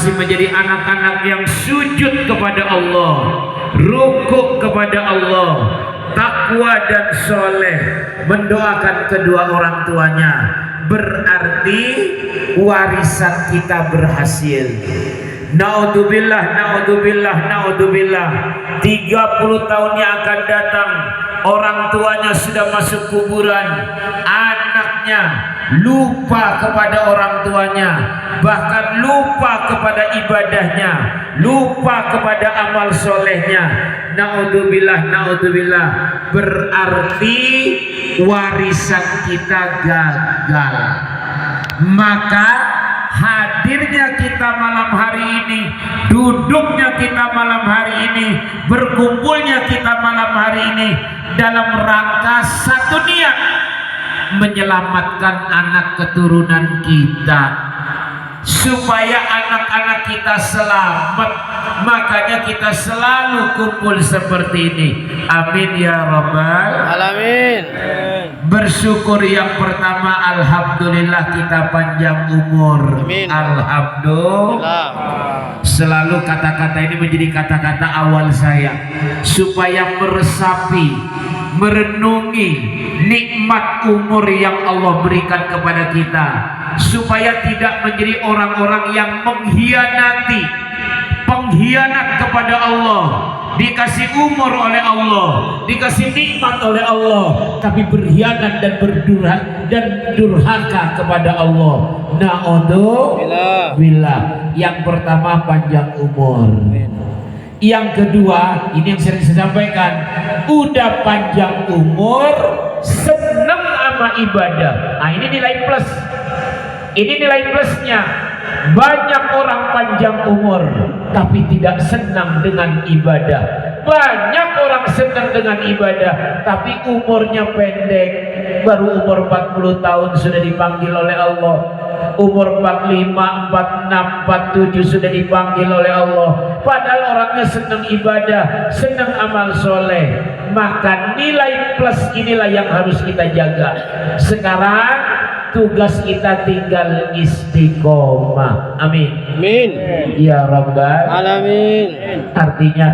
masih menjadi anak-anak yang sujud kepada Allah, rukuk kepada Allah, takwa dan soleh, mendoakan kedua orang tuanya, berarti warisan kita berhasil. Naudzubillah, naudzubillah, naudzubillah. 30 tahun yang akan datang, orang tuanya sudah masuk kuburan, anaknya lupa kepada orang tuanya, bahkan lupa kepada ibadahnya, lupa kepada amal solehnya. Naudzubillah, naudzubillah. Berarti warisan kita gagal. Maka hadirnya kita malam hari ini, duduknya kita malam hari ini, berkumpulnya kita malam hari ini dalam rangka satu niat, menyelamatkan anak keturunan kita, supaya anak-anak kita selamat. Makanya kita selalu kumpul seperti ini. Amin ya rabbal Alamin. Bersyukur yang pertama, alhamdulillah kita panjang umur. Amin. Alhamdulillah. Selalu kata-kata ini menjadi kata-kata awal saya, supaya meresapi, merenungi nikmat umur yang Allah berikan kepada kita, supaya tidak menjadi orang-orang yang mengkhianati, pengkhianat kepada Allah. Dikasih umur oleh Allah, dikasih nikmat oleh Allah, tapi berkhianat dan durhaka kepada Allah. Naudzubillah. Yang pertama panjang umur. Yang kedua, ini yang sering saya sampaikan, udah panjang umur, senang sama ibadah. Nah, ini nilai plus. Ini nilai plusnya. Banyak orang panjang umur tapi tidak senang dengan ibadah. Banyak orang senang dengan ibadah tapi umurnya pendek. Baru umur 40 tahun sudah dipanggil oleh Allah. Umur 45, 46, 47 sudah dipanggil oleh Allah. Padahal orangnya senang ibadah, senang amal soleh. Maka nilai plus inilah yang harus kita jaga. Sekarang tugas kita tinggal istiqomah. Amin. Amin. Ya Rabbal Alamin. Artinya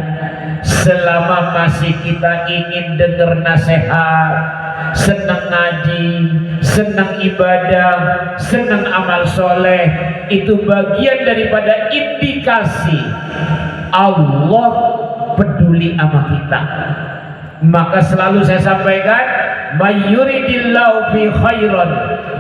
selama masih kita ingin dengar nasihat, senang ngaji, senang ibadah, senang amal soleh, itu bagian daripada indikasi Allah peduli sama kita. Maka selalu saya sampaikan, mayyuridillahu fi khairan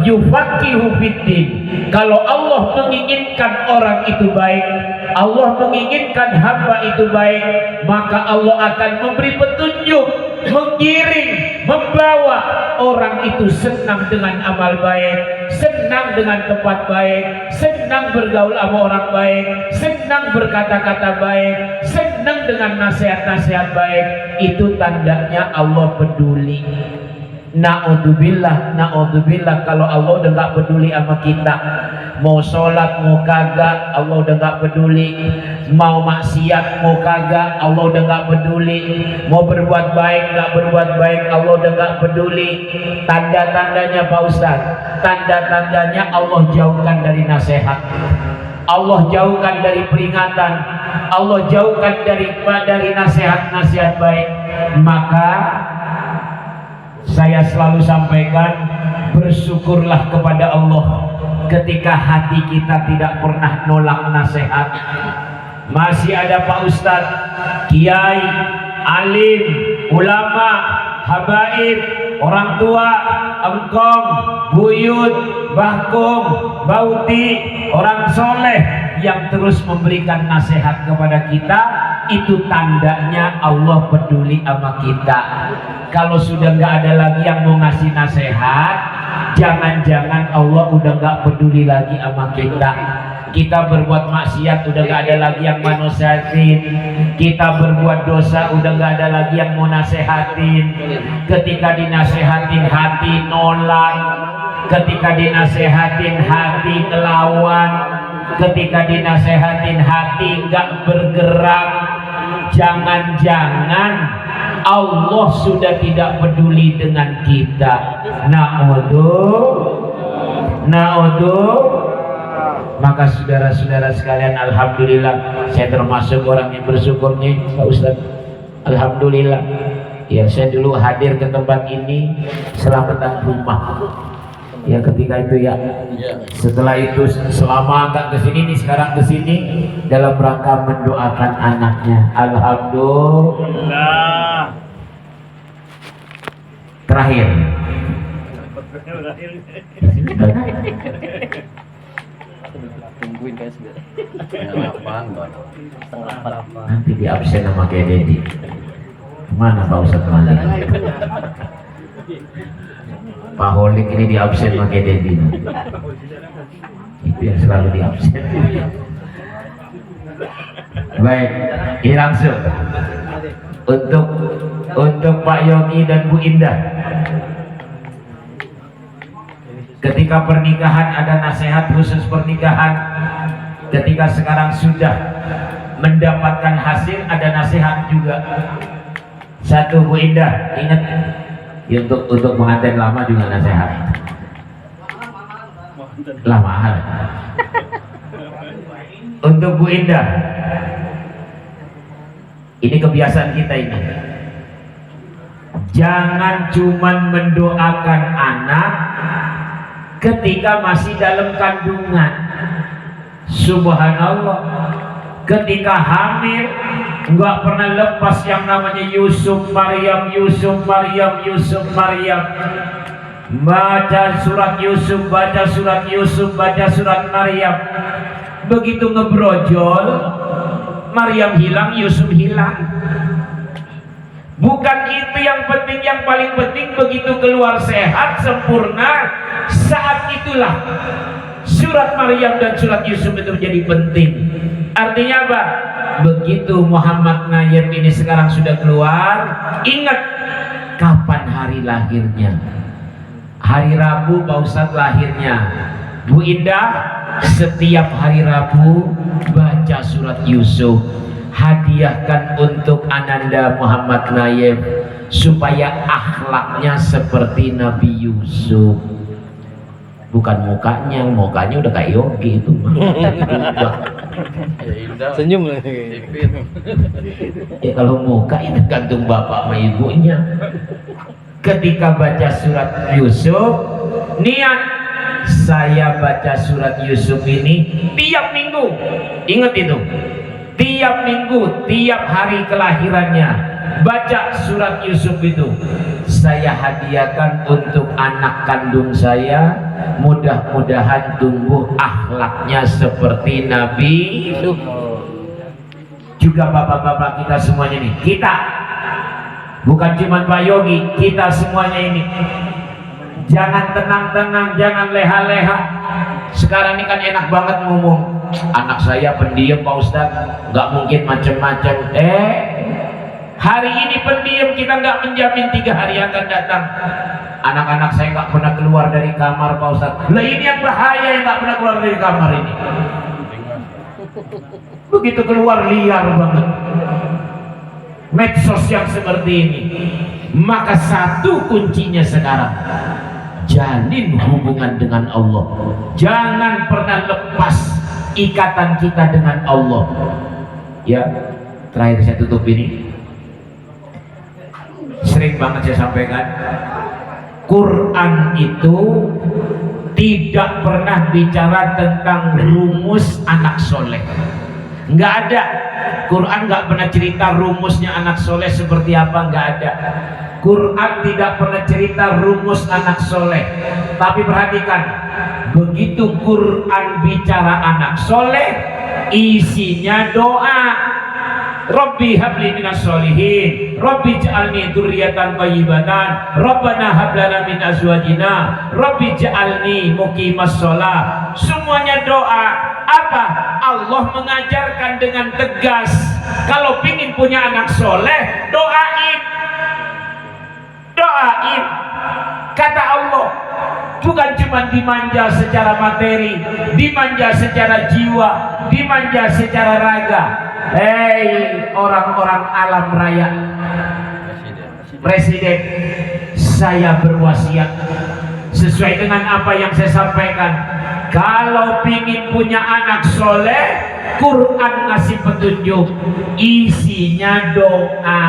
yufaqihu fiddin. Kalau Allah menginginkan orang itu baik, Allah menginginkan hamba itu baik, maka Allah akan memberi petunjuk, mengiring, membawa orang itu senang dengan amal baik, senang dengan tempat baik, senang bergaul sama orang baik, senang berkata-kata baik, senang dengan nasihat-nasihat baik. Itu tandanya Allah peduli. Naudzubillah, naudzubillah. Kalau Allah udah gak peduli sama kita, mau sholat mau kagak, Allah udah gak peduli. Mau maksiat mau kagak, Allah udah gak peduli. Mau berbuat baik gak berbuat baik, Allah udah gak peduli. Tanda-tandanya Pak Ustaz, tanda-tandanya Allah jauhkan dari nasihat, Allah jauhkan dari peringatan, Allah jauhkan dari nasihat-nasihat baik. Maka saya selalu sampaikan, bersyukurlah kepada Allah ketika hati kita tidak pernah nolak nasihat. Masih ada Pak Ustadz, kiai, alim, ulama, habaib, orang tua, engkong, buyut, bahkum, bauti, orang soleh yang terus memberikan nasihat kepada kita. Itu tandanya Allah peduli sama kita. Kalau sudah nggak ada lagi yang mau ngasih nasihat, jangan-jangan Allah udah nggak peduli lagi sama kita. Kita berbuat maksiat udah nggak ada lagi yang mau nasihatin. Kita berbuat dosa udah nggak ada lagi yang mau nasihatin. Ketika dinasehatin hati nolak, ketika dinasehatin hati ngelawan, ketika dinasehatin hati nggak bergerak. Jangan-jangan Allah sudah tidak peduli dengan kita. Maka saudara-saudara sekalian, alhamdulillah saya termasuk orang yang bersyukur nih Pak Ustadz. Alhamdulillah. Ya, saya dulu hadir ke tempat ini selamatan rumah. Ya, ketika itu ya. Setelah itu selama angkat ke sini nih, sekarang ke sini dalam rangka mendoakan anaknya. Alhamdulillah. Terakhir. Tungguin guys, nanti di absen sama kayak Dedi. Mana Pak Ustadz Malik? Pak Holik ini di absen sama kayak Dedi. Itu yang selalu di absen. Baik, ini langsung untuk Pak Yogi dan Bu Indah. Ketika pernikahan ada nasihat khusus pernikahan. Ketika sekarang sudah mendapatkan hasil ada nasihat juga. Satu, Bu Indah, ingat ya, untuk pengantin lama juga nasihat. Lama hal. Untuk Bu Indah, ini kebiasaan kita ini. Jangan cuman mendoakan anak ketika masih dalam kandungan. Subhanallah, ketika hamil nggak pernah lepas yang namanya Yusuf Maryam, Yusuf Maryam, Yusuf Maryam. Baca surat Yusuf, baca surat Yusuf, baca surat Maryam. Begitu ngebrojol, Maryam hilang, Yusuf hilang. Bukan itu yang penting, yang paling penting begitu keluar sehat sempurna, saat itulah surat Maryam dan surat Yusuf itu menjadi penting. Artinya apa? Begitu Muhammad Nayyib ini sekarang sudah keluar, ingat kapan hari lahirnya. Hari Rabu Pak Ustadz lahirnya. Bu Indah, setiap hari Rabu baca surat Yusuf. Hadiahkan untuk Ananda Muhammad Nayyib supaya akhlaknya seperti Nabi Yusuf. Bukan mukanya udah kayak Yogi itu mah. Senyum lagi. Ya kalau muka itu gantung bapak sama ibunya. Ketika baca surat Yusuf, niat saya baca surat Yusuf ini tiap minggu. Ingat itu. Tiap minggu, tiap hari kelahirannya baca surat Yusuf itu. Saya hadiahkan untuk anak kandung saya, mudah-mudahan tumbuh akhlaknya seperti Nabi Yusuf. Juga bapak-bapak kita semuanya nih, kita bukan cuma Pak Yogi, kita semuanya ini jangan tenang-tenang, jangan leha-leha. Sekarang ini kan enak banget ngomong, anak saya pendiam Pak Ustadz, nggak mungkin macam-macam. Hari ini pendiam, kita nggak menjamin 3 hari akan datang. Anak-anak saya nggak pernah keluar dari kamar Pak Ustadz. Lah ini yang bahaya, yang nggak pernah keluar dari kamar ini. Begitu keluar liar banget. Medsos yang seperti ini. Maka satu kuncinya sekarang, jalin hubungan dengan Allah. Jangan pernah lepas ikatan kita dengan Allah. Ya, terakhir saya tutup ini. Sering banget saya sampaikan, Quran itu tidak pernah bicara tentang rumus anak soleh. Nggak ada. Quran nggak pernah cerita rumusnya anak soleh seperti apa, nggak ada. Quran tidak pernah cerita rumus anak soleh. Tapi perhatikan, begitu Quran bicara anak soleh, isinya doa. Rabbi habli minas solihin, Rabbi ja'alni dzurriyyatan thayyibatan, Rabbana hab lana min azwajina, Rabbi ja'alni muqimas shalah. Semuanya doa. Apa? Allah mengajarkan dengan tegas, kalau pingin punya anak soleh, doain. Doain. Kata Allah, bukan cuma dimanja secara materi, dimanja secara jiwa, dimanja secara raga. Hei orang-orang alam raya, Presiden, saya berwasiat sesuai dengan apa yang saya sampaikan. Kalau pingin punya anak soleh, Quran ngasih petunjuk, isinya doa,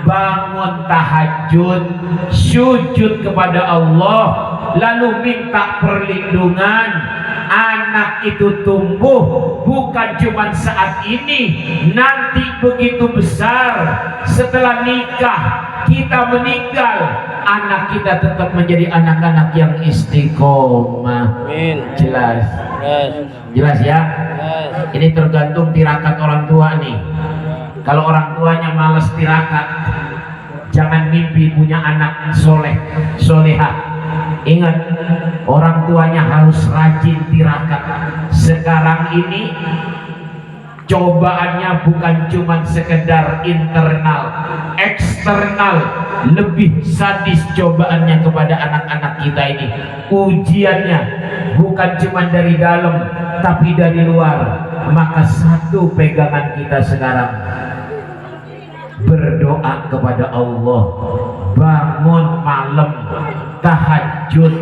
bangun tahajud, sujud kepada Allah, lalu minta perlindungan. Anak itu tumbuh bukan cuma saat ini, nanti begitu besar. Setelah nikah, kita meninggal, anak kita tetap menjadi anak-anak yang istiqomah. Amin. Jelas? Jelas ya? Ini tergantung tirakat orang tua nih. Kalau orang tuanya malas tirakat, jangan mimpi punya anak soleh, soleha. Ingat, orang tuanya harus rajin tirakat. Sekarang ini cobaannya bukan cuma sekedar internal, eksternal, lebih sadis cobaannya kepada anak-anak kita ini. Ujiannya bukan cuma dari dalam, tapi dari luar. Maka satu pegangan kita sekarang, berdoa kepada Allah, bangun malam tahajud,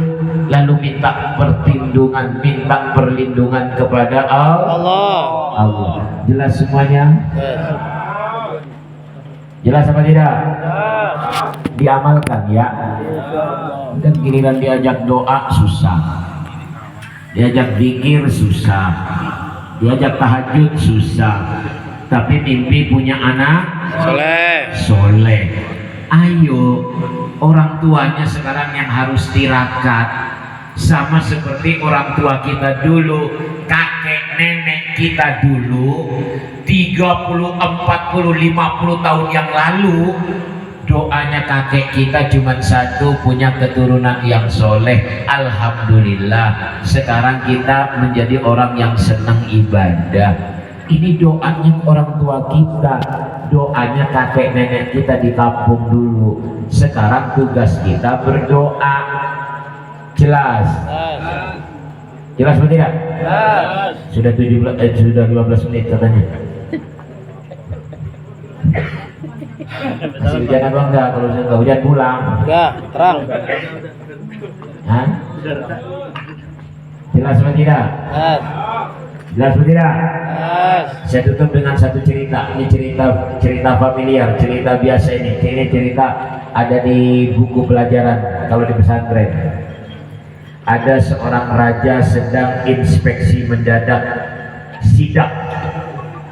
lalu minta perlindungan kepada Allah. Jelas semuanya? Jelas apa tidak? Diamalkan ya. Dan giliran diajak doa susah, diajak zikir susah, diajak tahajud susah. Tapi mimpi punya anak soleh. Ayo, orang tuanya sekarang yang harus tirakat. Sama seperti orang tua kita dulu, kakek nenek kita dulu 30, 40, 50 tahun yang lalu, doanya kakek kita cuma satu, punya keturunan yang soleh. Alhamdulillah, sekarang kita menjadi orang yang senang ibadah. Ini doanya orang tua kita, doanya kakek nenek kita di kampung dulu. Sekarang tugas kita berdoa. Jelas? Jelas atau tidak? Sudah 15 menit katanya. Masih hujan apa enggak? Kalau enggak hujan pulang. Enggak, terang. Hah? Jelas atau tidak? Jelas atau tidak? Saya tutup dengan satu cerita. Ini cerita familiar, cerita biasa ini. Ini cerita ada di buku pelajaran kalau di pesantren. Ada seorang raja sedang inspeksi mendadak, sidak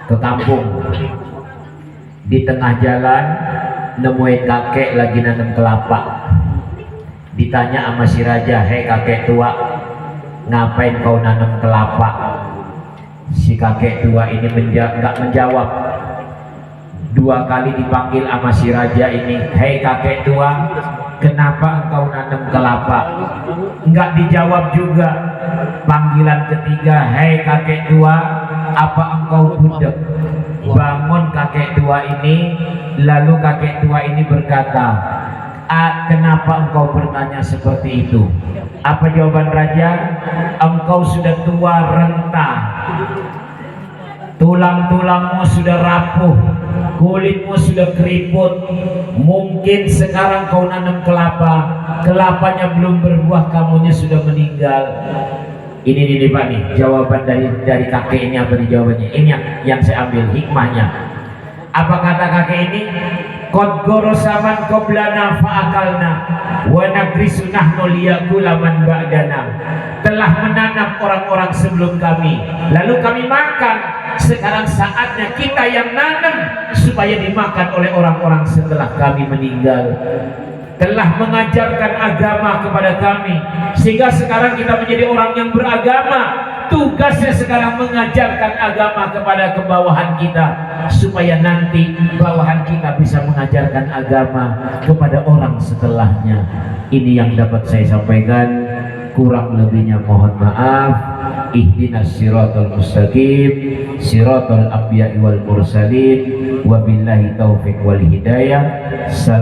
ke kampung. Di tengah jalan nemuin kakek lagi nanam kelapa. Ditanya sama si raja, "Hei kakek tua, ngapain kau nanam kelapa?" Si kakek tua ini nggak menjawab. 2 kali dipanggil sama si raja ini, "Hei kakek tua, kenapa engkau nanam kelapa?" Nggak dijawab juga. Panggilan ketiga, "Hei kakek tua, apa engkau budak?" Bangun kakek tua ini, lalu kakek tua ini berkata, "Kenapa engkau bertanya seperti itu?" Apa jawaban raja? "Engkau sudah tua renta, tulang-tulangmu sudah rapuh, kulitmu sudah keriput. Mungkin sekarang kau nanam kelapa, kelapanya belum berbuah, kamunya sudah meninggal." Ini Pak nih, jawaban dari kakek ini. Apa nih jawabannya? Ini yang saya ambil hikmahnya. Apa kata kakek ini? "Qad gorosaman qoblana fa'akalna wa nagrisu nahnu liyakula man ba'dana." Telah menanam orang-orang sebelum kami, lalu kami makan. Sekarang saatnya kita yang nanam supaya dimakan oleh orang-orang setelah kami meninggal. Telah mengajarkan agama kepada kami, sehingga sekarang kita menjadi orang yang beragama. Tugasnya sekarang mengajarkan agama kepada kebawahan kita, supaya nanti bawahan kita bisa mengajarkan agama kepada orang setelahnya. Ini yang dapat saya sampaikan. Kurang lebihnya mohon maaf. Ihdinas siratal mustaqim, siratal anbiya'i wal mursalin, wabillahi taufiq wal hidayah. Salam.